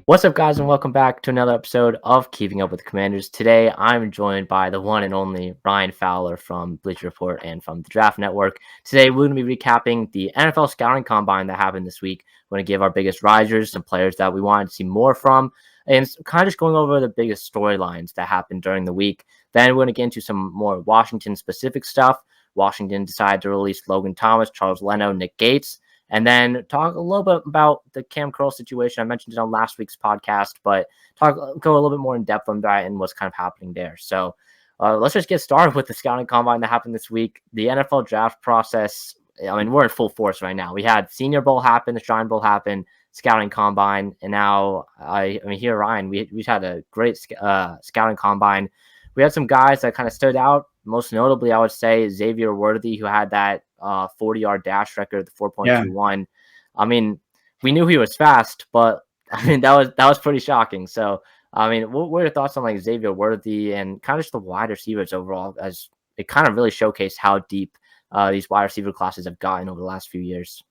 What's up, guys, and welcome back to another episode of Keeping Up with the Commanders. Today, I'm joined by the one and only Ryan Fowler from Bleacher Report and from the Draft Network. Today, we're going to be recapping the NFL Scouting Combine that happened this week. We're going to give our biggest risers, some players that we wanted to see more from, and kind of just going over the biggest storylines that happened during the week. Then we're going to get into some more Washington-specific stuff. Washington decided to release Logan Thomas, Charles Leno, Nick Gates, and then talk a little bit about the Cam Curl situation. I mentioned it on last week's podcast, but go a little bit more in depth on that and what's kind of happening there. So let's just get started with the scouting combine that happened this week. The NFL draft process, I mean, we're in full force right now. We had Senior Bowl happen, the Shrine Bowl happen, scouting combine, and now, here, Ryan, we've had a great scouting combine. We had some guys that kind of stood out. Most notably, I would say Xavier Worthy, who had that 40-yard dash record, the 4.21. I mean, we knew he was fast, but I mean that was pretty shocking. So, I mean, what were your thoughts on like Xavier Worthy and kind of just the wide receivers overall, as it kind of really showcased how deep these wide receiver classes have gotten over the last few years?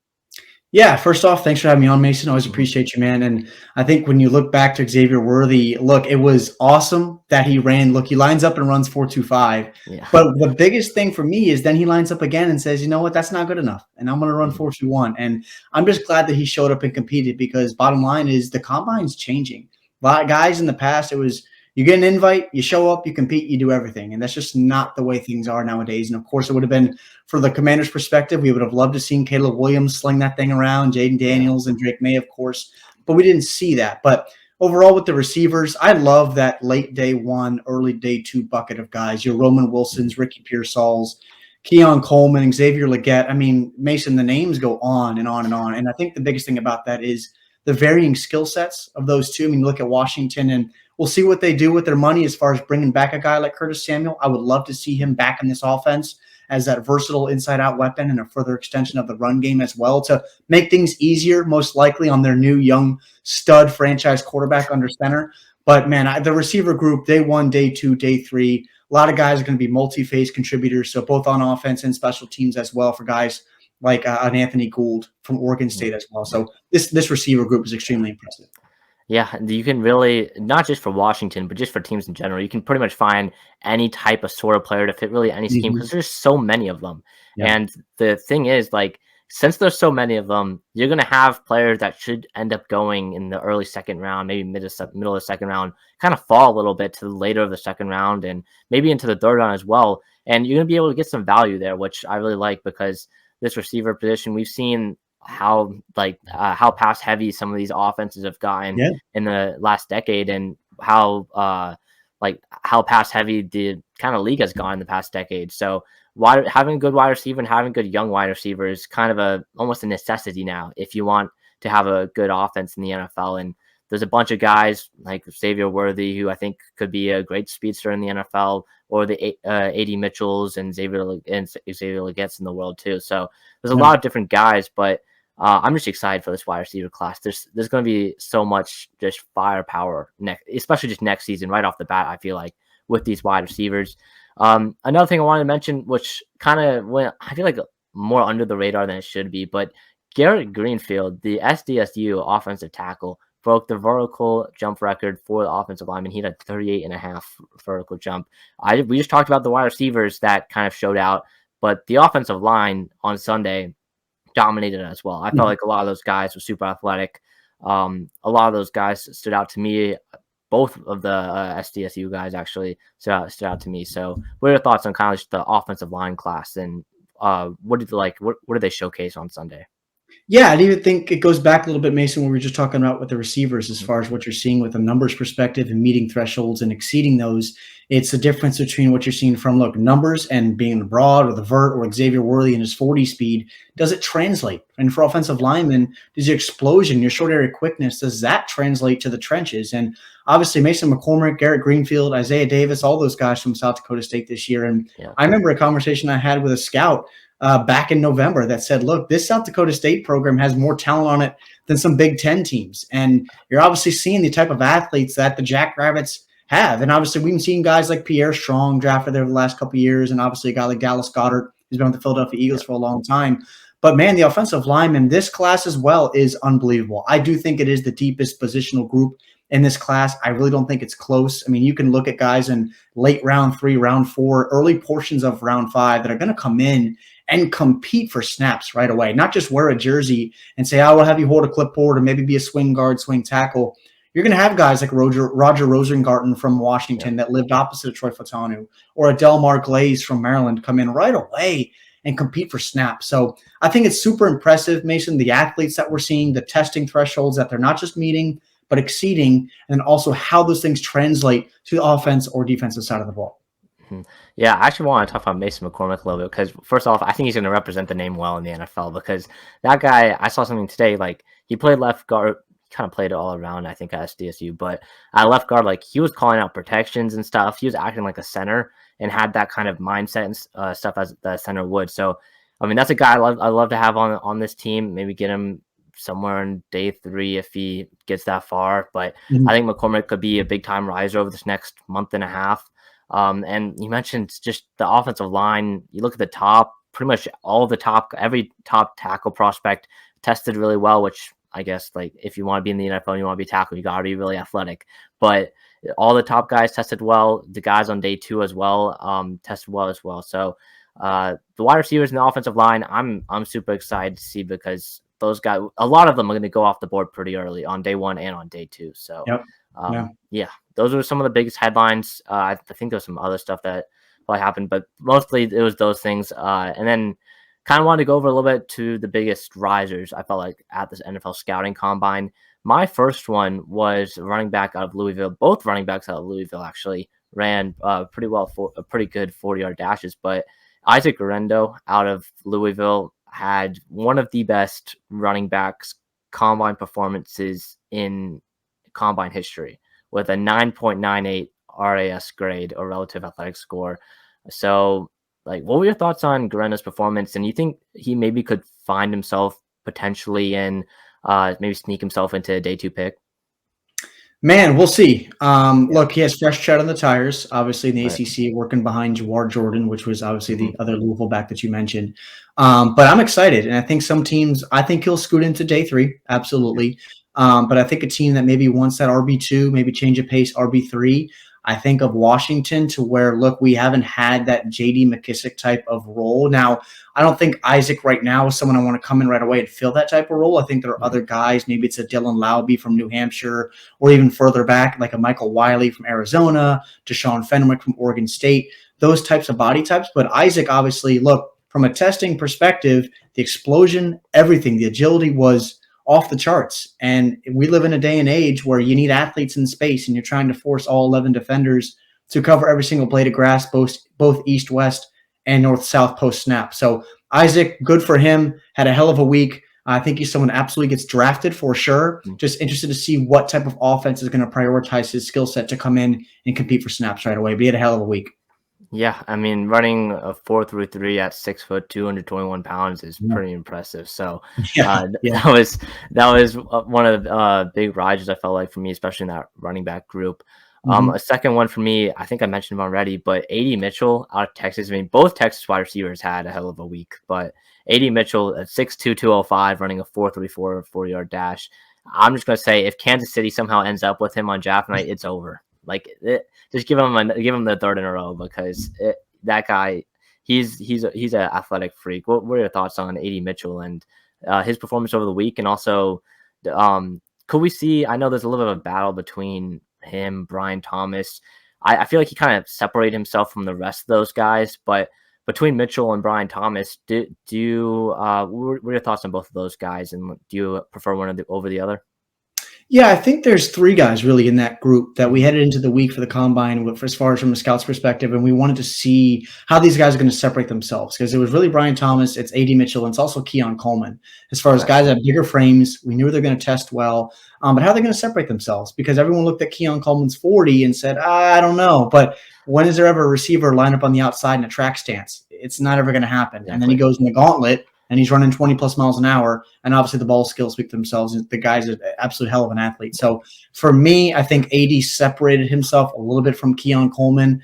Yeah, first off, thanks for having me on, Mason. Always appreciate you, man. And I think when you look back to Xavier Worthy, look, it was awesome that he ran. Look, he lines up and runs 4.25. Yeah. But the biggest thing for me is then he lines up again and says, you know what, that's not good enough. And I'm going to run 4.21. And I'm just glad that he showed up and competed, because bottom line is the combine's changing. A lot of guys in the past, it was you get an invite, you show up, you compete, you do everything. And that's just not the way things are nowadays. And of course, it would have been, for the Commanders' perspective, we would have loved to seen Caleb Williams sling that thing around, Jaden Daniels and Drake May, of course, but we didn't see that. But overall, with the receivers, I love that late day one, early day two bucket of guys. Your Roman Wilsons, Ricky Pearsalls, Keon Coleman, Xavier Legette. I mean, Mason, the names go on and on and on. And I think the biggest thing about that is the varying skill sets of those two. I mean, look at Washington, and we'll see what they do with their money as far as bringing back a guy like Curtis Samuel. I would love to see him back in this offense as that versatile inside-out weapon and a further extension of the run game as well, to make things easier, most likely on their new young stud franchise quarterback under center. But, man, the receiver group, day one, day two, day three, a lot of guys are going to be multi-phase contributors, so both on offense and special teams as well for guys like an Anthony Gould from Oregon State as well. So this receiver group is extremely impressive. Yeah, you can really, not just for Washington, but just for teams in general, you can pretty much find any type of sort of player to fit really any scheme, because there's so many of them. Yeah. And the thing is, like, since there's so many of them, you're going to have players that should end up going in the early second round, maybe middle of the second round, kind of fall a little bit to the later of the second round and maybe into the third round as well. And you're going to be able to get some value there, which I really like, because this receiver position, we've seen how pass heavy some of these offenses have gotten in the last decade, and how pass heavy the kind of league has gone in the past decade. So having a good wide receiver and having good young wide receiver is kind of almost a necessity now if you want to have a good offense in the NFL. And there's a bunch of guys like Xavier Worthy, who I think could be a great speedster in the NFL, or the A.D. Mitchells and Xavier Legette's in the world too. So there's a lot of different guys, but I'm just excited for this wide receiver class. There's going to be so much just firepower especially just next season right off the bat, I feel like, with these wide receivers. Another thing I wanted to mention, which kind of went, I feel like, more under the radar than it should be, but Garrett Greenfield, the SDSU offensive tackle, broke the vertical jump record for the offensive lineman. He had a 38.5 vertical jump. We just talked about the wide receivers that kind of showed out, but the offensive line on Sunday dominated as well. I felt like a lot of those guys were super athletic. A lot of those guys stood out to me. Both of the SDSU guys actually stood out to me. So what are your thoughts on kind of just the offensive line class, and what did they showcase on Sunday? Yeah, I even think it goes back a little bit, Mason, what we were just talking about with the receivers, as far as what you're seeing with a numbers perspective and meeting thresholds and exceeding those. It's the difference between what you're seeing from, numbers and being the broad or the vert, or Xavier Worthy and his 40 speed. Does it translate? And for offensive linemen, does your explosion, your short area quickness, does that translate to the trenches? And obviously Mason McCormick, Garrett Greenfield, Isaiah Davis, all those guys from South Dakota State this year. And I remember a conversation I had with a scout back in November that said, look, this South Dakota State program has more talent on it than some Big Ten teams. And you're obviously seeing the type of athletes that the Jackrabbits have. And obviously we've seen guys like Pierre Strong drafted there the last couple of years, and obviously a guy like Dallas Goedert, who's been with the Philadelphia Eagles for a long time. But man, the offensive line in this class as well is unbelievable. I do think it is the deepest positional group in this class. I really don't think it's close. I mean, you can look at guys in late round 3, round 4, early portions of round 5 that are going to come in and compete for snaps right away, not just wear a jersey and say, oh, we'll have you hold a clipboard or maybe be a swing guard, swing tackle. You're going to have guys like Roger Rosengarten from Washington that lived opposite of Troy Fautanu, or a Delmar Glaze from Maryland come in right away and compete for snaps. So I think it's super impressive, Mason, the athletes that we're seeing, the testing thresholds that they're not just meeting, but exceeding, and then also how those things translate to the offense or defensive side of the ball. Yeah, I actually want to talk about Mason McCormick a little bit because, first off, I think he's going to represent the name well in the NFL because that guy, I saw something today, like he played left guard, kind of played it all around, I think, at SDSU, but at left guard, like he was calling out protections and stuff. He was acting like a center and had that kind of mindset and stuff as the center would. So, I mean, that's a guy I love to have on this team. Maybe get him somewhere in day 3 if he gets that far. But I think McCormick could be a big time riser over this next month and a half. And you mentioned just the offensive line. You look at the top, pretty much every top tackle prospect tested really well, which I guess, like, if you want to be in the NFL, you want to be tackle, you got to be really athletic. But all the top guys tested well. The guys on day 2 as well tested well as well. So the wide receivers and the offensive line, I'm super excited to see because those guys, a lot of them are going to go off the board pretty early on day 1 and on day 2. So yeah, those were some of the biggest headlines. I think there's some other stuff that probably happened, but mostly it was those things. And then kind of wanted to go over a little bit to the biggest risers, I felt like, at this NFL scouting combine. My first one was running back out of Louisville. Both running backs out of Louisville actually ran pretty well, for a pretty good 40-yard dashes. But Isaac Guerendo out of Louisville had one of the best running backs combine performances in combine history with a 9.98 RAS grade, or relative athletic score. So, like, what were your thoughts on Guerendo's performance? And you think he maybe could find himself potentially in maybe sneak himself into a day 2 pick? Man, we'll see. Look, he has fresh tread on the tires, obviously in the ACC, working behind Jawar Jordan, which was obviously the other Louisville back that you mentioned. But I'm excited, and I think some teams, I think he'll scoot into day 3, absolutely. But I think a team that maybe wants that RB2, maybe change of pace, RB3, I think of Washington, to where, look, we haven't had that J.D. McKissick type of role. Now, I don't think Isaac right now is someone I want to come in right away and fill that type of role. I think there are other guys. Maybe it's a Dylan Laube from New Hampshire, or even further back, like a Michael Wiley from Arizona, Deshaun Fenwick from Oregon State, those types of body types. But Isaac, obviously, look, from a testing perspective, the explosion, everything, the agility was off the charts. And we live in a day and age where you need athletes in space, and you're trying to force all 11 defenders to cover every single blade of grass, both east, west, and north, south post snap. So Isaac, good for him, had a hell of a week. I think he's someone absolutely gets drafted for sure. Just interested to see what type of offense is going to prioritize his skill set to come in and compete for snaps right away. But he had a hell of a week. Yeah, I mean, running a 4.33 at 6 foot, 221 pounds is pretty impressive. So that was one of the big rises, I felt like, for me, especially in that running back group. A second one for me, I think I mentioned him already, but A.D. Mitchell out of Texas. I mean, both Texas wide receivers had a hell of a week, but A.D. Mitchell at 6'2", 205, running a 4.34 40-yard dash. I'm just going to say, if Kansas City somehow ends up with him on draft night, it's over. Like, just give him the third in a row, because that guy, he's an athletic freak. What were your thoughts on A.D. Mitchell and his performance over the week? And also, could we see? I know there's a little bit of a battle between him, Brian Thomas. I feel like he kind of separated himself from the rest of those guys. But between Mitchell and Brian Thomas, what were your thoughts on both of those guys? And do you prefer one over the other? Yeah, I think there's 3 guys really in that group that we headed into the week for the combine as far as from a scout's perspective, and we wanted to see how these guys are going to separate themselves, because it was really Brian Thomas, it's A.D. Mitchell, and it's also Keon Coleman. As far as guys that have bigger frames, we knew they're going to test well, but how are they going to separate themselves? Because everyone looked at Keon Coleman's 40 and said, I don't know, but when is there ever a receiver line up on the outside in a track stance? It's not ever going to happen. Exactly. And then he goes in the gauntlet, and he's running 20-plus miles an hour, and obviously the ball skills speak for themselves. The guy's an absolute hell of an athlete. So for me, I think AD separated himself a little bit from Keon Coleman.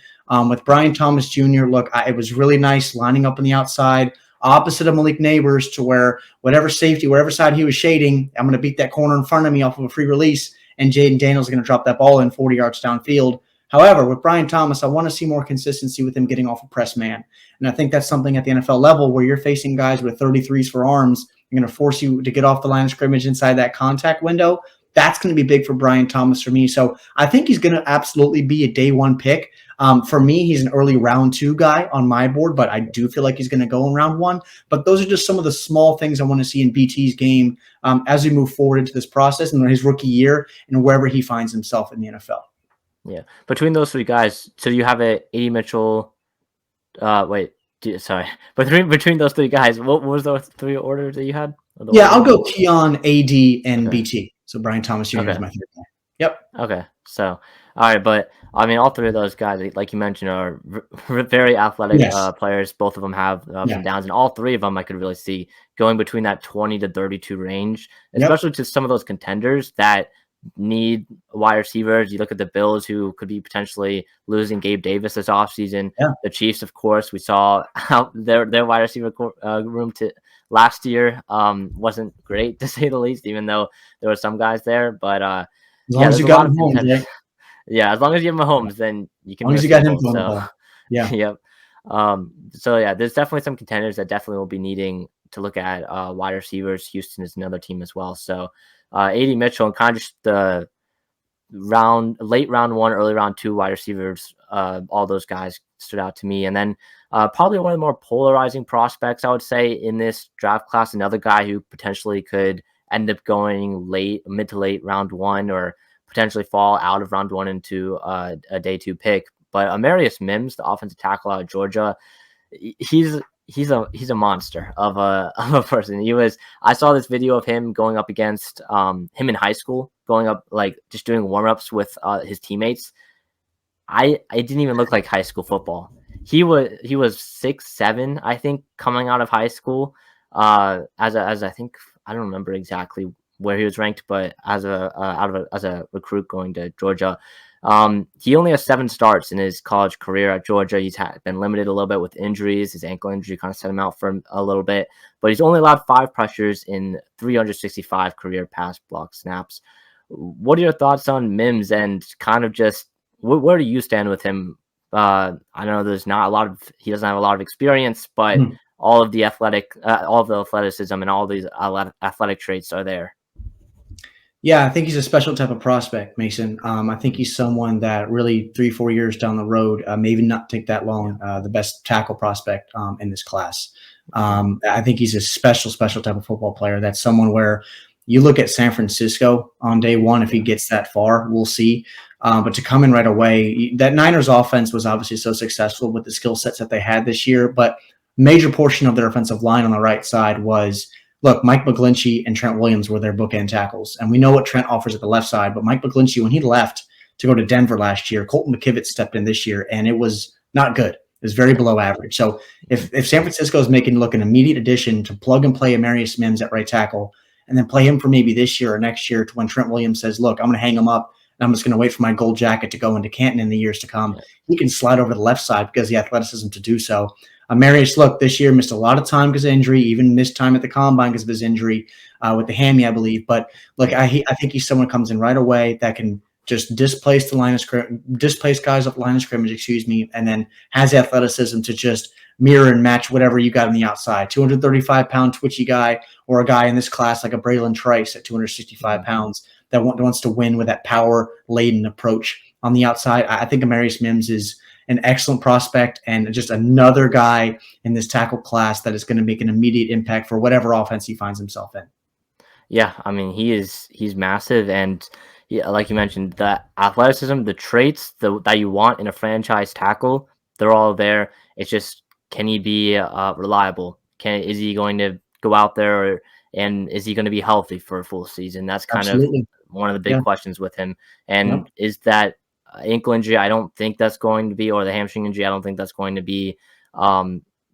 With Brian Thomas Jr., look, it was really nice lining up on the outside. opposite of Malik Neighbors, to where whatever safety, wherever side he was shading, I'm going to beat that corner in front of me off of a free release, and Jaden Daniels is going to drop that ball in 40 yards downfield. However, with Brian Thomas, I want to see more consistency with him getting off a press man. And I think that's something at the NFL level where you're facing guys with 33s for arms. You're going to force you to get off the line of scrimmage inside that contact window. That's going to be big for Brian Thomas for me. So I think he's going to absolutely be a day one pick. For me, he's an early round 2 guy on my board, but I do feel like he's going to go in round 1. But those are just some of the small things I want to see in BT's game as we move forward into this process and his rookie year and wherever he finds himself in the NFL. Yeah. Between those 3 guys, so you have a A.D. Mitchell. Sorry. But between those 3 guys, what was the 3 orders that you had? Yeah, I'll go Keon, AD, and BT. So Brian Thomas Jr. is my 3rd guy. Yep. Okay. So, all right. But, I mean, all 3 of those guys, like you mentioned, are very athletic players. Both of them have ups and downs. And all 3 of them I could really see going between that 20 to 32 range, especially to some of those contenders that need wide receivers. You look at the Bills, who could be potentially losing Gabe Davis this offseason. The Chiefs, of course, we saw how their wide receiver room to last year wasn't great, to say the least, even though there were some guys there. But as long as you got Mahomes, as long as you have Mahomes, then you can. As long as you got him, so yep. So yeah, there's definitely some contenders that definitely will be needing to look at wide receivers. Houston is another team as well. So A.D. Mitchell and kind of just the late round 1, early round 2 wide receivers, all those guys stood out to me. And then probably one of the more polarizing prospects, I would say, in this draft class, another guy who potentially could end up going mid to late round 1, or potentially fall out of round 1 into a day 2 pick. But Amarius Mims, the offensive tackle out of Georgia, he's a monster of a person. I saw this video of him going up against him in high school, going up, like, just doing warm-ups with his teammates. It didn't even look like high school football. He was 6'7", I think, coming out of high school. As I think, I don't remember exactly where he was ranked, but as a recruit going to Georgia. He only has 7 starts in his college career at Georgia. He's been limited a little bit with injuries. His ankle injury kind of set him out for a little bit, but he's only allowed 5 pressures in 365 career pass block snaps. What are your thoughts on Mims, and kind of just where do you stand with him? I know he doesn't have a lot of experience, but all of the athleticism and all these athletic traits are there. Yeah, I think he's a special type of prospect, Mason. I think he's someone that really 3-4 years down the road, maybe not take that long, the best tackle prospect in this class. I think he's a special type of football player. That's someone where you look at San Francisco on day 1, if he gets that far, we'll see. But to come in right away, that Niners offense was obviously so successful with the skill sets that they had this year, but major portion of their offensive line on the right side was – look, Mike McGlinchey and Trent Williams were their bookend tackles. And we know what Trent offers at the left side, but Mike McGlinchey, when he left to go to Denver last year, Colton McKivitz stepped in this year, and it was not good. It was very below average. So if San Francisco is making an immediate addition to plug and play Amarius Mims at right tackle, and then play him for maybe this year or next year, to when Trent Williams says, look, I'm going to hang him up, and I'm just going to wait for my gold jacket to go into Canton in the years to come, he can slide over the left side because the athleticism to do so. Amarius, look, this year missed a lot of time because of injury, even missed time at the combine because of his injury with the hammy, I believe. But look, I think he's someone who comes in right away that can just displace guys off the line of scrimmage, and then has the athleticism to just mirror and match whatever you got on the outside. 235-pound twitchy guy, or a guy in this class like a Braylon Trice at 265 pounds that wants to win with that power-laden approach on the outside. I think Amarius Mims is an excellent prospect and just another guy in this tackle class that is going to make an immediate impact for whatever offense he finds himself in. Yeah, I mean, he's massive, and like you mentioned, the athleticism, the traits that you want in a franchise tackle, they're all there. It's just, can he be reliable? Is he going to go out there, and is he going to be healthy for a full season? That's kind of one of the big questions with him. And is that ankle injury, I don't think that's going to be, or the hamstring injury, I don't think that's going to be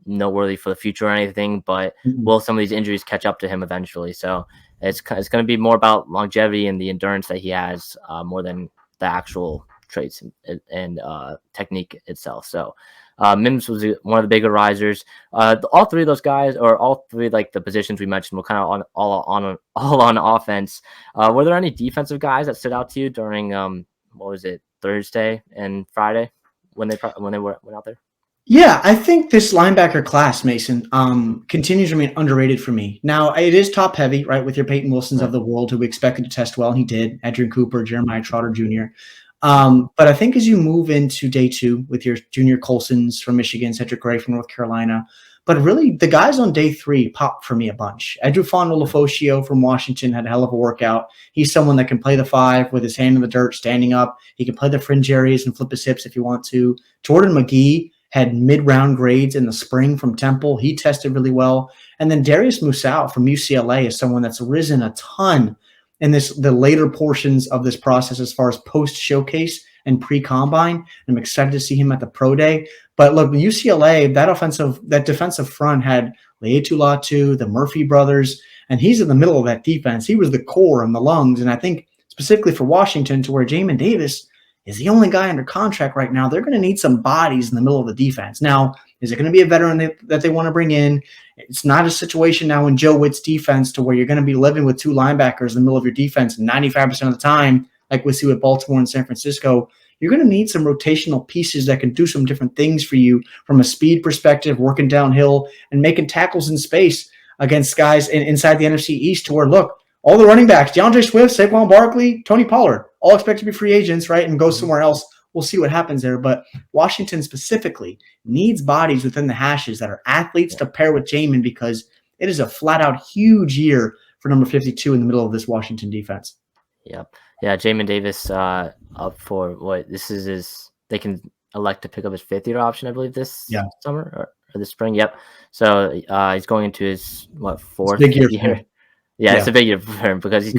noteworthy for the future or anything, but will some of these injuries catch up to him eventually? So it's going to be more about longevity and the endurance that he has, more than the actual traits and technique itself. So Mims was one of the bigger risers. All three of those guys, or all three like the positions we mentioned, were kind of on all on offense. Were there any defensive guys that stood out to you during what was it, Thursday and Friday when they went out there? Yeah, I think this linebacker class, Mason, continues to remain underrated for me. Now, it is top heavy, right, with your Peyton Wilsons of the world, who we expected to test well, and he did. Adrian Cooper, Jeremiah Trotter Jr. But I think as you move into day 2 with your Junior Colsons from Michigan, Cedric Gray from North Carolina, but really the guys on day 3 popped for me a bunch. Edrew Fonolofosio from Washington had a hell of a workout. He's someone that can play the 5 with his hand in the dirt, standing up. He can play the fringe areas and flip his hips if you want to. Jordan McGee had mid-round grades in the spring from Temple. He tested really well. And then Darius Musow from UCLA is someone that's risen a ton in the later portions of this process as far as post-showcase and pre-combine. I'm excited to see him at the pro day. But look, UCLA, that defensive front had Leatu Latu, the Murphy brothers, and he's in the middle of that defense. He was the core and the lungs. And I think specifically for Washington, to where Jamin Davis is the only guy under contract right now, they're going to need some bodies in the middle of the defense. Now, is it going to be a veteran that they want to bring in? It's not a situation now in Joe Witt's defense to where you're going to be living with 2 linebackers in the middle of your defense 95% of the time, like we see with Baltimore and San Francisco. You're going to need some rotational pieces that can do some different things for you from a speed perspective, working downhill and making tackles in space against guys inside the NFC East, to where, look, all the running backs, DeAndre Swift, Saquon Barkley, Tony Pollard, all expect to be free agents, right, and go somewhere else. We'll see what happens there. But Washington specifically needs bodies within the hashes that are athletes to pair with Jamin, because it is a flat-out huge year for number 52 in the middle of this Washington defense. Yep. Yeah, Jamin Davis up for what this is they can elect to pick up his 5th-year option, I believe, this summer or this spring. Yep. So he's going into his 4th big year. Yeah, it's a big year for him, because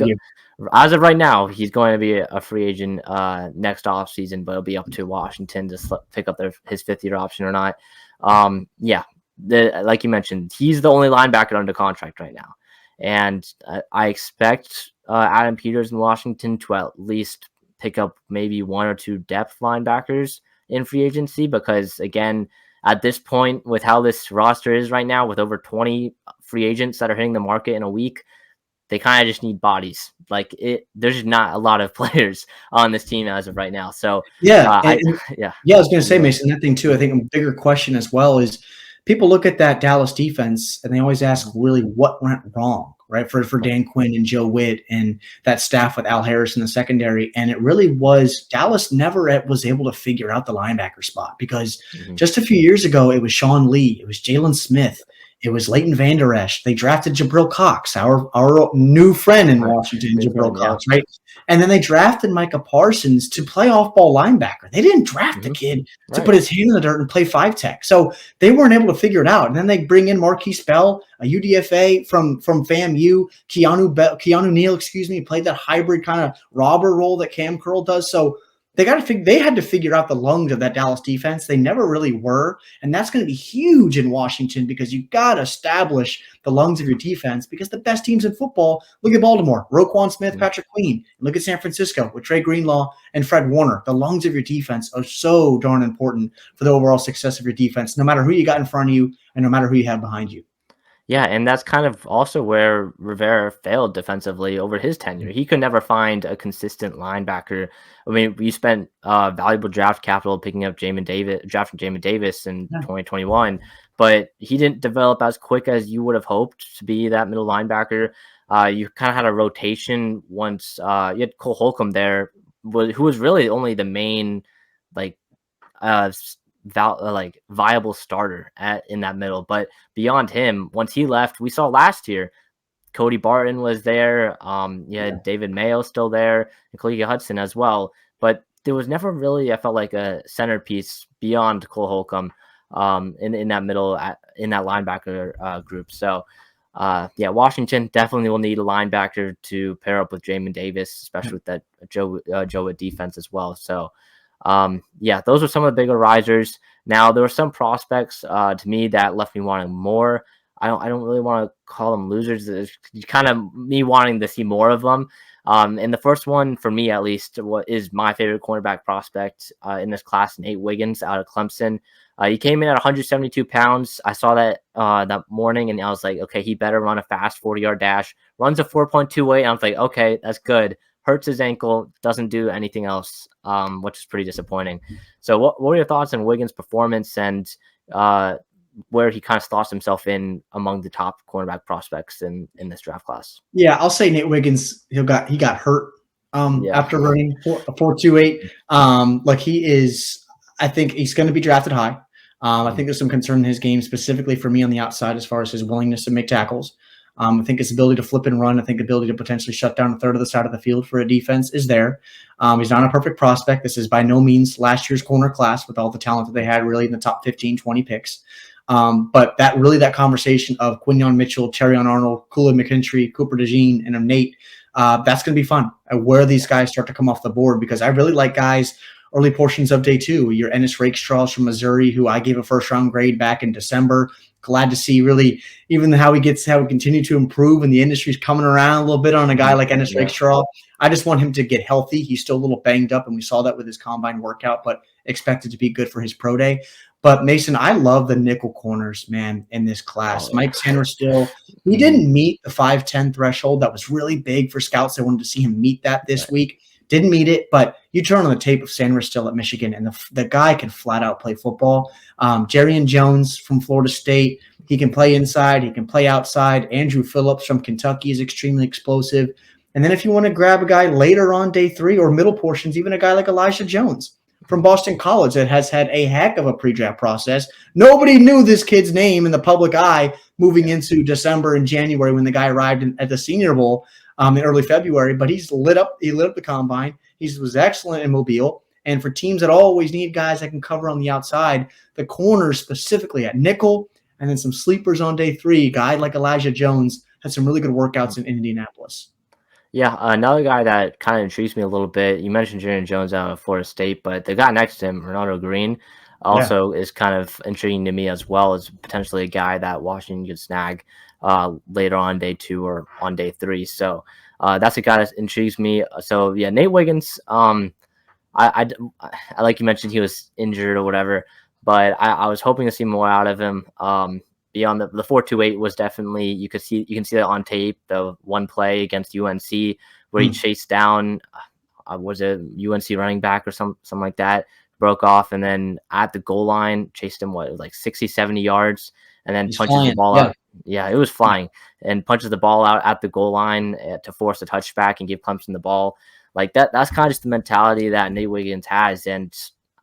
as of right now, he's going to be a free agent next off season, but it'll be up to Washington to pick up his 5th-year option or not. Like you mentioned, he's the only linebacker under contract right now, and I expect Adam Peters in Washington to at least pick up maybe 1 or 2 depth linebackers in free agency, because again, at this point, with how this roster is right now, with over 20 free agents that are hitting the market in a week, they kind of just need bodies. Like there's not a lot of players on this team as of right now. So I was going to say, Mason, that thing too. I think a bigger question as well is people look at that Dallas defense and they always ask, really, what went wrong, right? For Dan Quinn and Joe Witt and that staff with Al Harris in the secondary. And it really was Dallas never was able to figure out the linebacker spot, because just a few years ago, it was Sean Lee, it was Jalen Smith, it was Leighton Vander Esch. They drafted Jabril Cox, our new friend in Washington, Jabril Cox, right? And then they drafted Micah Parsons to play off-ball linebacker. They didn't draft the kid to put his hand in the dirt and play 5-tech. So they weren't able to figure it out. And then they bring in Marquise Bell, a UDFA from FAMU, Keanu Neal, played that hybrid kind of robber role that Cam Curl does. So they had to figure out the lungs of that Dallas defense. They never really were. And that's going to be huge in Washington, because you got to establish the lungs of your defense, because the best teams in football, look at Baltimore, Roquan Smith, Patrick Queen, and look at San Francisco with Trey Greenlaw and Fred Warner. The lungs of your defense are so darn important for the overall success of your defense, no matter who you got in front of you and no matter who you have behind you. Yeah, and that's kind of also where Rivera failed defensively over his tenure. He could never find a consistent linebacker. I mean, we spent valuable draft capital picking up drafting Jamin Davis in 2021, but he didn't develop as quick as you would have hoped to be that middle linebacker. You kind of had a rotation once. You had Cole Holcomb there, who was really only the main viable starter in that middle. But beyond him, once he left, we saw last year, Cody Barton was there. David Mayo still there, and Khaleke Hudson as well. But there was never really, I felt like, a centerpiece beyond Cole Holcomb in that middle, in that linebacker group. So Washington definitely will need a linebacker to pair up with Jamin Davis, especially with that Joe Witt defense as well. So those are some of the bigger risers. Now, there were some prospects to me that left me wanting more. I don't really want to call them losers. It's kind of me wanting to see more of them. And the first one, for me at least, what is my favorite cornerback prospect in this class, Nate Wiggins out of Clemson. He came in at 172 pounds. I saw that that morning, and I was like, okay, he better run a fast 40-yard dash. Runs a 4.28. I was like, okay, that's good. Hurts his ankle, doesn't do anything else, which is pretty disappointing. So what were your thoughts on Wiggins' performance and where he kind of slots himself in among the top cornerback prospects in this draft class? Yeah, I'll say Nate Wiggins, he got hurt after running a 4.28. Like he is, I think he's going to be drafted high. I think there's some concern in his game, specifically for me on the outside, as far as his willingness to make tackles. I think his ability to flip and run, I think ability to potentially shut down a third of the side of the field for a defense is there. He's not a perfect prospect. This is by no means last year's corner class with all the talent that they had really in the top 15, 20 picks. But that conversation of Quinyon Mitchell, Terrion Arnold, Kula McKinstry, Cooper DeJean, and Nate, that's going to be fun. Where these guys start to come off the board, because I really like guys early portions of day 2. Your Ennis Rakestraws from Missouri, who I gave a first-round grade back in December. Glad to see really even how he continue to improve, and the industry's coming around a little bit on a guy like Ennis Rakestraw. I just want him to get healthy. He's still a little banged up, and we saw that with his combine workout, but expected to be good for his pro day. But Mason, I love the nickel corners, man, in this class. Mike Sainristil, he didn't meet the 5'10" threshold. That was really big for scouts. They wanted to see him meet that this week. Didn't meet it, but you turn on the tape of Sainristil at Michigan, and the guy can flat out play football. Jarian Jones from Florida State, he can play inside, he can play outside. Andrew Phillips from Kentucky is extremely explosive. And then if you want to grab a guy later on day 3 or middle portions, even a guy like Elijah Jones from Boston College that has had a heck of a pre-draft process. Nobody knew this kid's name in the public eye moving into December and January when the guy arrived at the Senior Bowl in early February, but he lit up the combine. He was excellent in Mobile. And for teams that always need guys that can cover on the outside, the corners specifically at nickel, and then some sleepers on day 3, a guy like Elijah Jones had some really good workouts in Indianapolis. Yeah, another guy that kind of intrigues me a little bit, you mentioned Jarian Jones out of Florida State, but the guy next to him, Ronaldo Green, also is kind of intriguing to me as well, as potentially a guy that Washington could snag later on day 2 or on day 3. So that's a guy that intrigues me. So yeah, Nate Wiggins, I like you mentioned, he was injured or whatever, but I was hoping to see more out of him. Beyond the 4.28 was definitely, you can see that on tape. The one play against UNC where he chased down, was it UNC running back or something like that, broke off, and then at the goal line chased him like 60, 70 yards, and then punches the ball out. Yeah, it was flying, and punches the ball out at the goal line to force a touchback and give Clemson the ball. Like that's kind of just the mentality that Nate Wiggins has. And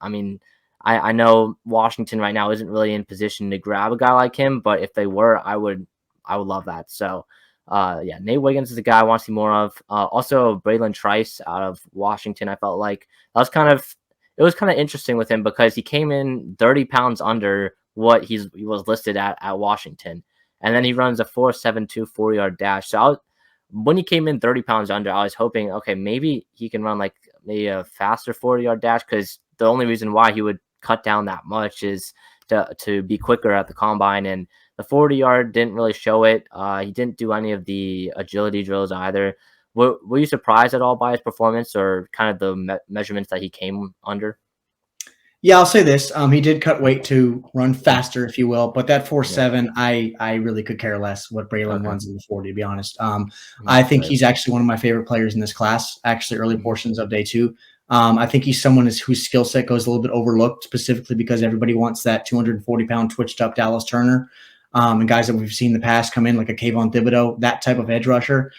I mean, I know Washington right now isn't really in position to grab a guy like him, but if they were, I would love that. So yeah, Nate Wiggins is a guy I want to see more of. Also Braylon Trice out of Washington, I felt like it was kind of interesting with him because he came in 30 pounds under what he was listed at Washington. And then he runs a 4.72 40-yard dash. So when he came in 30 pounds under, I was hoping, okay, maybe he can run like maybe a faster 40-yard dash, because the only reason why he would cut down that much is to be quicker at the combine. And the 40-yard didn't really show it. He didn't do any of the agility drills either. Were you surprised at all by his performance or kind of the measurements that he came under? Yeah, I'll say this. He did cut weight to run faster, if you will, but that 4.7, I really could care less what Braylon runs in the 40, to be honest. I think he's actually one of my favorite players in this class, actually early portions of day 2. I think he's someone whose skill set goes a little bit overlooked, specifically because everybody wants that 240-pound twitched up Dallas Turner. And guys that we've seen in the past come in like a Kayvon Thibodeau, that type of edge rusher.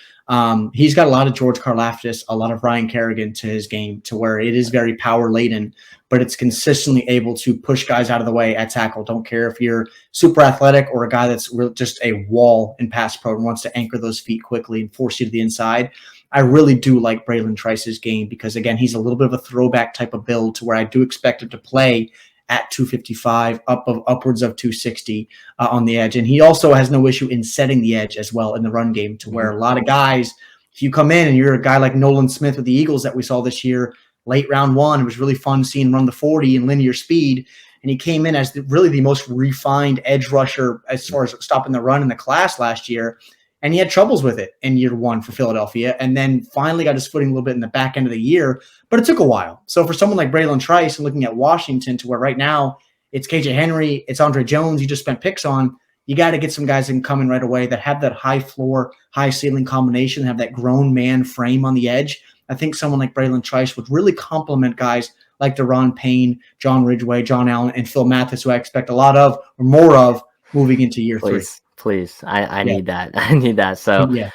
He's got a lot of George Karlaftis, a lot of Ryan Kerrigan to his game, to where it is very power laden, but it's consistently able to push guys out of the way at tackle. Don't care if you're super athletic or a guy that's just a wall in pass pro and wants to anchor those feet quickly and force you to the inside. I really do like Braylon Trice's game because, again, he's a little bit of a throwback type of build to where I do expect him to play at 255, upwards of 260 on the edge. And he also has no issue in setting the edge as well in the run game, to where a lot of guys, if you come in and you're a guy like Nolan Smith with the Eagles that we saw this year, late round 1, it was really fun seeing him run the 40 in linear speed. And he came in as really the most refined edge rusher as far as stopping the run in the class last year. And he had troubles with it in year one for Philadelphia, and then finally got his footing a little bit in the back end of the year, but it took a while. So for someone like Braylon Trice and looking at Washington, to where right now it's KJ Henry, it's Andre Jones, you just spent picks on, you got to get some guys that can come in right away that have that high floor, high ceiling combination, have that grown man frame on the edge. I think someone like Braylon Trice would really complement guys like Deron Payne, John Ridgeway, John Allen, and Phil Mathis, who I expect a lot of or more of moving into year three. Please. I need that. I need that. So, Yes.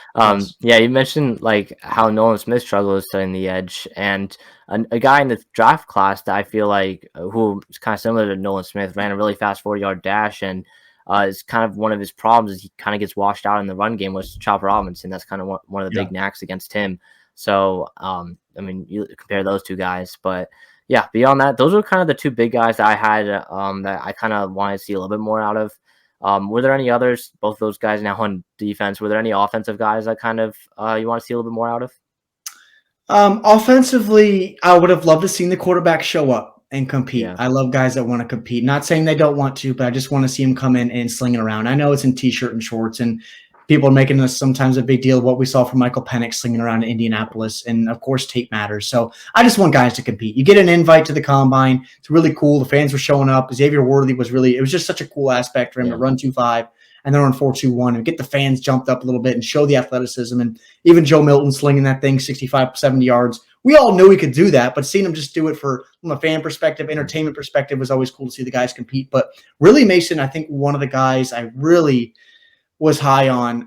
you mentioned like how Nolan Smith struggles setting the edge, and a guy in the draft class that I feel like who is kind of similar to Nolan Smith ran a really fast 40-yard dash, and is kind of one of his problems is he kind of gets washed out in the run game was Chopper Robinson. That's kind of one of the big knacks against him. So, I mean, you compare those two guys, but yeah, beyond that, those were kind of the two big guys that I had that I kind of wanted to see a little bit more out of. Were there any others, both those guys now on defense, were there any offensive guys that kind of you want to see a little bit more out of? Offensively, I would have loved to seen the quarterback show up and compete. Yeah. I love guys that want to compete. Not saying they don't want to, but I just want to see them come in and sling it around. I know it's in t-shirt and shorts, and people are making this sometimes a big deal of what we saw from Michael Penix slinging around in Indianapolis. And of course, tape matters. So I just want guys to compete. You get an invite to the combine. It's really cool. The fans were showing up. Xavier Worthy was it was just such a cool aspect for him to run 2.5 and then run 4.21 and get the fans jumped up a little bit and show the athleticism. And even Joe Milton slinging that thing 65, 70 yards. We all knew he could do that, but seeing him just do it from a fan perspective, entertainment perspective, was always cool to see the guys compete. But really, Mason, I think one of the guys I really was high on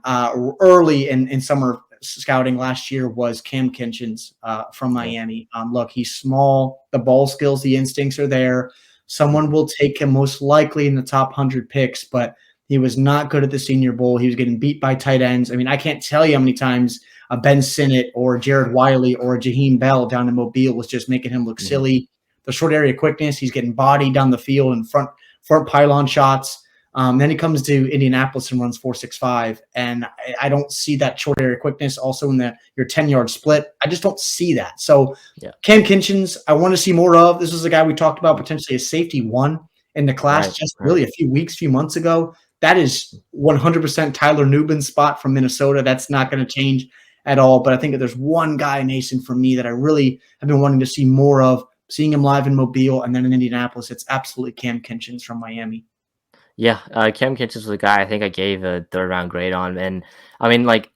early in summer scouting last year was Cam Kinchens from Miami. Look, he's small. The ball skills, the instincts are there. Someone will take him most likely in the top 100 picks, but he was not good at the Senior Bowl. He was getting beat by tight ends. I mean, I can't tell you how many times Ben Sinnott or Jared Wiley or Jaheim Bell down in Mobile was just making him look silly. The short area quickness, he's getting bodied down the field and front pylon shots. Then he comes to Indianapolis and runs 4.65, and I don't see that short area quickness. Also in your 10-yard split, I just don't see that. So Cam Kinchens, I want to see more of. This is a guy we talked about potentially a safety one in the class really a few months ago. That is 100% Tyler Nubin's spot from Minnesota. That's not going to change at all. But I think that there's one guy, Mason, for me that I really have been wanting to see more of, seeing him live in Mobile and then in Indianapolis. It's absolutely Cam Kinchens from Miami. Yeah, Cam Kinchens was a guy I think I gave a 3rd-round grade on, and I mean, like,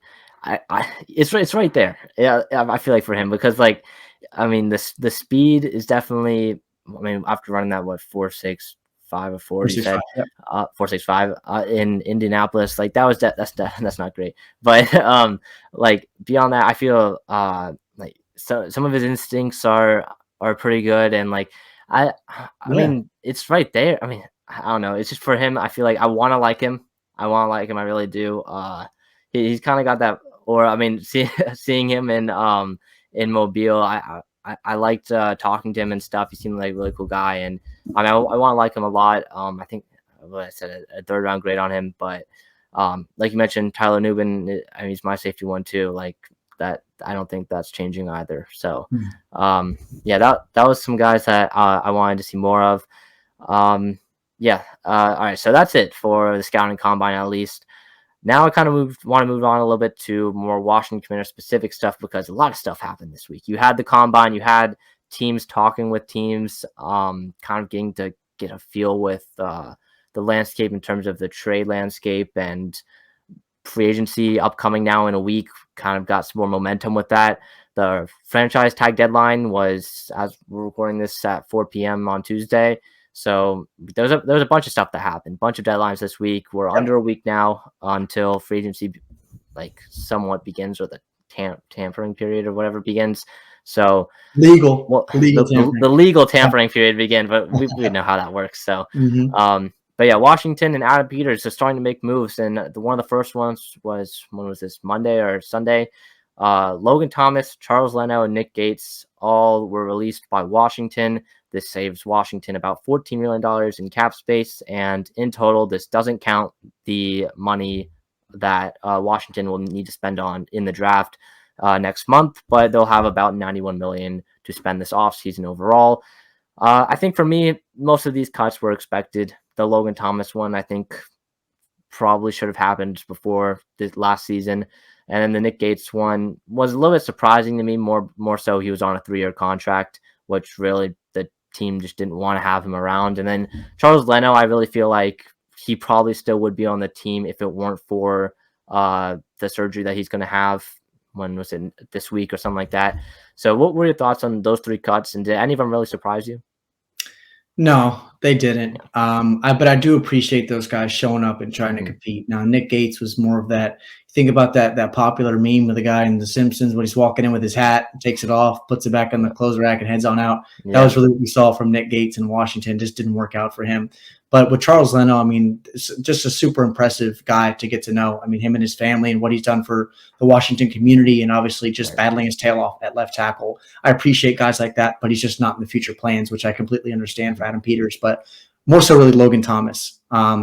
it's right there. Yeah, I feel like for him because, like, I mean, the speed is definitely. I mean, after running that 4.65 or 4, you said 4.65 in Indianapolis, like that's not great. But like beyond that, I feel like some of his instincts are pretty good, and like I mean, it's right there. I mean, I don't know. It's just for him. I feel like I want to like him. I really do. He's kind of got that. Or I mean, seeing him in Mobile, I liked talking to him and stuff. He seemed like a really cool guy, and I mean, I want to like him a lot. I think what I said a 3rd-round grade on him, but like you mentioned, Tyler Nubin. I mean, he's my safety one too. Like that, I don't think that's changing either. So, yeah, that was some guys that I wanted to see more of. Yeah. All right. So that's it for the scouting combine, at least. Now I kind of want to move on a little bit to more Washington Commander specific stuff because a lot of stuff happened this week. You had the combine, you had teams talking with teams, kind of getting to get a feel with the landscape in terms of the trade landscape and free agency upcoming now in a week. Kind of got some more momentum with that. The franchise tag deadline was, as we're recording this, at 4 p.m. on Tuesday. So there's a bunch of stuff that happened, bunch of deadlines this week. We're under a week now until free agency like somewhat begins, or the tampering period or whatever begins. So legal the legal tampering period begin, but we know how that works. So but yeah, Washington and Adam Peters are starting to make moves, and one of the first ones was, when was this, Monday or Sunday? Logan Thomas, Charles Leno, and Nick Gates all were released by Washington. This saves Washington about $14 million in cap space, and in total, this doesn't count the money that Washington will need to spend on in the draft next month, but they'll have about $91 million to spend this offseason overall. I think for me, most of these cuts were expected. The Logan Thomas one, I think probably should have happened before this last season. And then the Nick Gates one was a little bit surprising to me, more so he was on a 3-year contract, which really the team just didn't want to have him around. And then Charles Leno, I really feel like he probably still would be on the team if it weren't for the surgery that he's going to have. When was it, this week or something like that? So what were your thoughts on those 3 cuts, and did any of them really surprise you? No, they didn't. But I do appreciate those guys showing up and trying to compete. Now, Nick Gates was more of that. Think about that popular meme with the guy in The Simpsons when he's walking in with his hat, takes it off, puts it back on the clothes rack, and heads on out. Yeah. That was really what we saw from Nick Gates in Washington. Just didn't work out for him. But with Charles Leno, I mean, just a super impressive guy to get to know. I mean, him and his family and what he's done for the Washington community, and obviously just battling his tail off at left tackle. I appreciate guys like that, but he's just not in the future plans, which I completely understand for Adam Peters. But more so really Logan Thomas.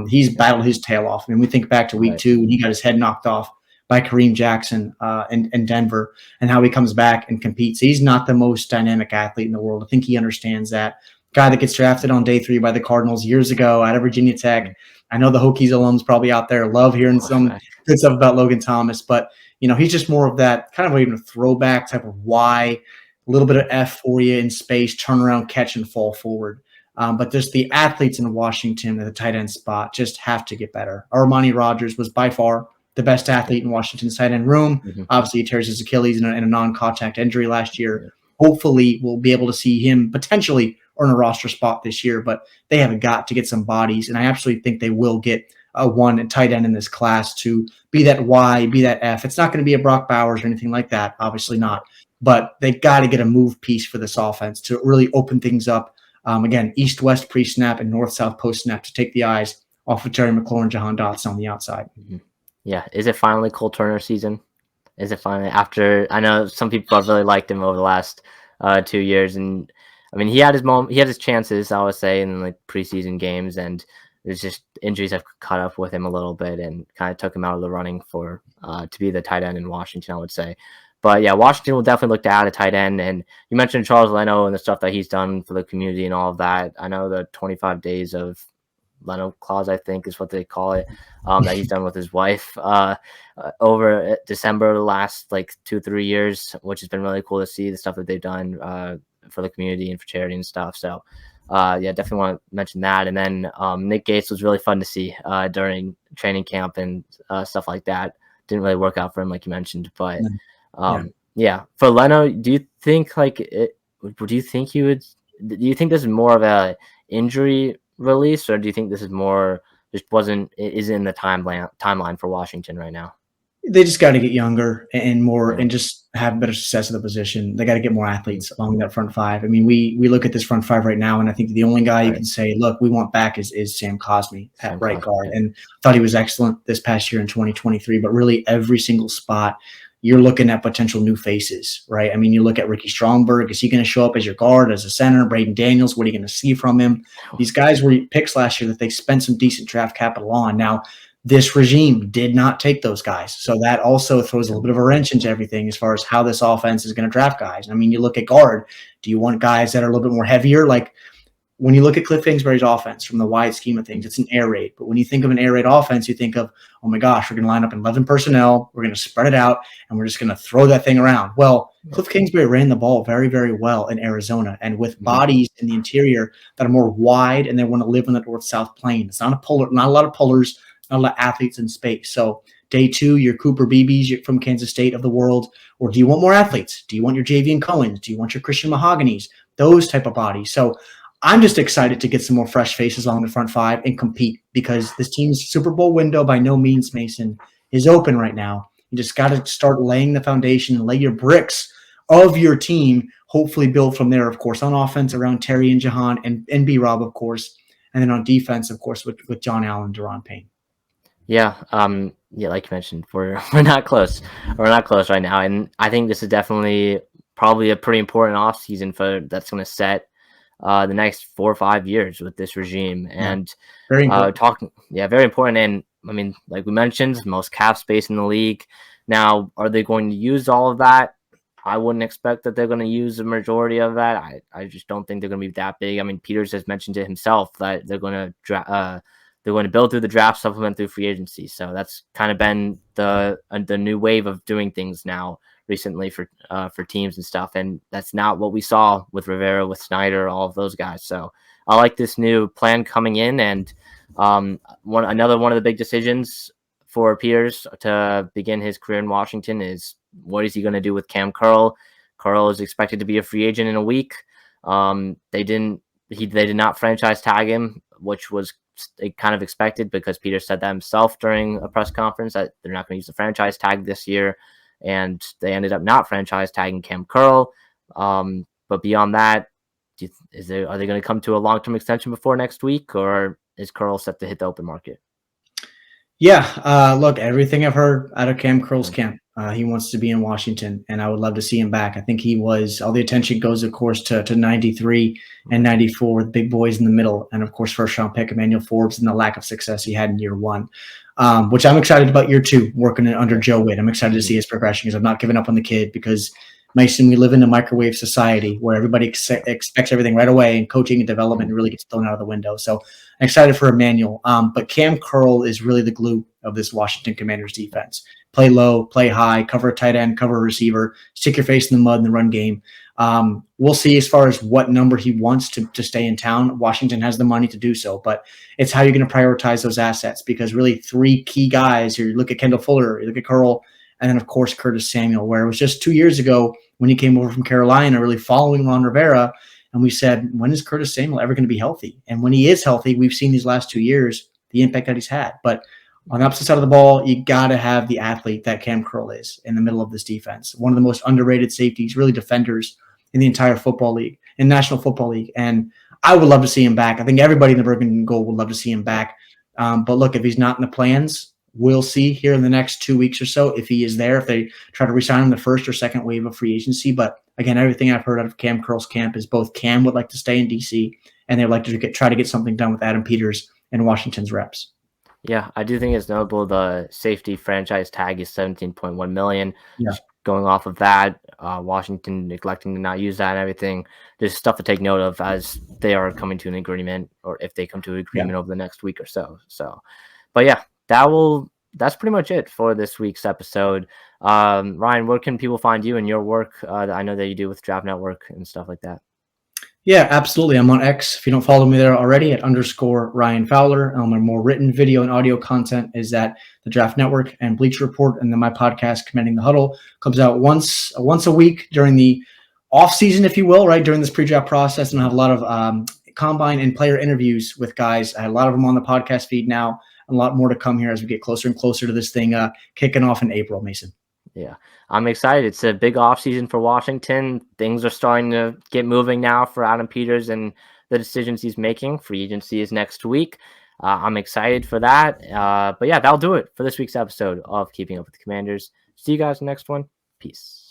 He's battled his tail off. I mean, we think back to week 2 when he got his head knocked off by Kareem Jackson in Denver, and how he comes back and competes. He's not the most dynamic athlete in the world. I think he understands that. Guy that gets drafted on day 3 by the Cardinals years ago out of Virginia Tech. I know the Hokies alums probably out there love hearing some good stuff about Logan Thomas, but he's just more of that kind of even a throwback type of Y, a little bit of F for you in space, turn around, catch, and fall forward. But just the athletes in Washington at the tight end spot just have to get better. Armani Rogers was by far the best athlete in Washington's tight end room. Obviously, he tears his Achilles in a non-contact injury last year. Hopefully, we'll be able to see him potentially earn a roster spot this year, but they have got to get some bodies, and I absolutely think they will get one tight end in this class to be that Y, be that F. It's not going to be a Brock Bowers or anything like that, obviously not, but they got to get a move piece for this offense to really open things up. Again, east-west pre-snap and north-south post-snap to take the eyes off of Terry McLaurin, Jahan Dotson on the outside. Yeah, is it finally Cole Turner season? Is it finally after? I know some people have really liked him over the last 2 years, and I mean, he had his chances, I would say, in like preseason games, and there's just injuries have caught up with him a little bit and kind of took him out of the running for to be the tight end in Washington, I would say. But yeah, Washington will definitely look to add a tight end. And you mentioned Charles Leno and the stuff that he's done for the community and all of that. I know the 25 days of Leno clause, I think is what they call it, that he's done with his wife over December the last like 2-3 years, which has been really cool to see the stuff that they've done for the community and for charity and stuff. So yeah, definitely want to mention that. And then Nick Gates was really fun to see during training camp and stuff like that. Didn't really work out for him, like you mentioned, but yeah. For Leno, do you think do you think this is more of a injury release, or do you think this is more just is in the timeline for Washington right now? They just got to get younger and more and just have better success at the position. They got to get more athletes along that front 5. I mean, we look at this front 5 right now, and I think the only guy you can say, look, we want back is Sam Cosmi at right guard. And I thought he was excellent this past year in 2023, but really every single spot you're looking at potential new faces, right? I mean, you look at Ricky Stromberg. Is he going to show up as your guard, as a center? Braden Daniels, what are you going to see from him? These guys were picks last year that they spent some decent draft capital on. Now, this regime did not take those guys. So that also throws a little bit of a wrench into everything as far as how this offense is going to draft guys. I mean, you look at guard. Do you want guys that are a little bit more heavier? Like when you look at Cliff Kingsbury's offense from the wide scheme of things, it's an air raid. But when you think of an air raid offense, you think of, oh my gosh, we're going to line up in 11 personnel. We're going to spread it out, and we're just going to throw that thing around. Well, Cliff Kingsbury ran the ball very, very well in Arizona, and with bodies in the interior that are more wide and they want to live on the north-south plane. It's not a lot of pullers, not a lot of athletes in space. So day 2, your Cooper Beebes from Kansas State of the world, or do you want more athletes? Do you want your Javian Cohens? Do you want your Christian Mahoganies? Those type of bodies. So I'm just excited to get some more fresh faces along the front 5 and compete, because this team's Super Bowl window by no means, Mason, is open right now. You just got to start laying the foundation and lay your bricks of your team, hopefully build from there, of course, on offense around Terry and Jahan and B-Rob, of course, and then on defense, of course, with John Allen, Daron Payne. Yeah, like you mentioned, we're not close. We're not close right now, and I think this is definitely probably a pretty important offseason that's going to set the next 4 or 5 years with this regime. And very important. Very important. And I mean, like we mentioned, most cap space in the league. Now, are they going to use all of that? I wouldn't expect that they're going to use the majority of that. I just don't think they're going to be that big. I mean, Peters has mentioned it himself that they're going to they're going to build through the draft, supplement through free agency. So that's kind of been the new wave of doing things now recently for teams and stuff. And that's not what we saw with Rivera, with Snyder, all of those guys. So I like this new plan coming in. And another one of the big decisions for Peters to begin his career in Washington is, what is he going to do with Cam Curl? Curl is expected to be a free agent in a week. They did not franchise tag him, which was kind of expected because Peter said that himself during a press conference that they're not going to use the franchise tag this year, and they ended up not franchise tagging Cam Curl. But beyond that, are they going to come to a long-term extension before next week, or is Curl set to hit the open market? Yeah, look, everything I've heard out of Cam Curl's camp, he wants to be in Washington, and I would love to see him back. I think all the attention goes, of course, to 93 and 94 with big boys in the middle, and, of course, first-round pick Emmanuel Forbes and the lack of success he had in year one, which I'm excited about year two, working under Joe Witt. I'm excited to see his progression because I've not given up on the kid because, Mason, we live in a microwave society where everybody expects everything right away, and coaching and development really gets thrown out of the window. So I'm excited for Emmanuel. But Cam Curl is really the glue of this Washington Commanders defense. Play low, play high, cover a tight end, cover a receiver, stick your face in the mud in the run game. We'll see as far as what number he wants to stay in town. Washington has the money to do so, but it's how you're going to prioritize those assets, because really three key guys here. You look at Kendall Fuller, you look at Curl, and then, of course, Curtis Samuel, where it was just 2 years ago when he came over from Carolina, really following Ron Rivera, and we said, when is Curtis Samuel ever going to be healthy? And when he is healthy, we've seen these last 2 years the impact that he's had. But on the opposite side of the ball, you got to have the athlete that Cam Curl is in the middle of this defense. One of the most underrated safeties, really defenders in the entire football league, in National Football League. And I would love to see him back. I think everybody in the Burgundy and Gold would love to see him back. But look, if he's not in the plans, we'll see here in the next 2 weeks or so if he is there, if they try to resign him the first or second wave of free agency. But again, everything I've heard out of Cam Curl's camp is both Cam would like to stay in DC and they'd like to try to get something done with Adam Peters and Washington's reps. Yeah, I do think it's notable the safety franchise tag is $17.1 million. Yeah. Going off of that, Washington neglecting to not use that and everything. There's stuff to take note of as they are coming to an agreement, or if they come to an agreement over the next week or so. But yeah, that's pretty much it for this week's episode. Ryan, where can people find you and your work that I know that you do with Draft Network and stuff like that? Yeah, absolutely. I'm on X. If you don't follow me there already, at _Ryan Fowler. My more written video and audio content is at the Draft Network and Bleacher Report. And then my podcast, Commanding the Huddle, comes out once a week during the off season, if you will, right, during this pre-draft process. And I have a lot of combine and player interviews with guys. I had a lot of them on the podcast feed now, and a lot more to come here as we get closer and closer to this thing kicking off in April, Mason. Yeah, I'm excited. It's a big offseason for Washington. Things are starting to get moving now for Adam Peters and the decisions he's making. Free agency is next week. I'm excited for that. But yeah, that'll do it for this week's episode of Keeping Up with the Commanders. See you guys in the next one. Peace.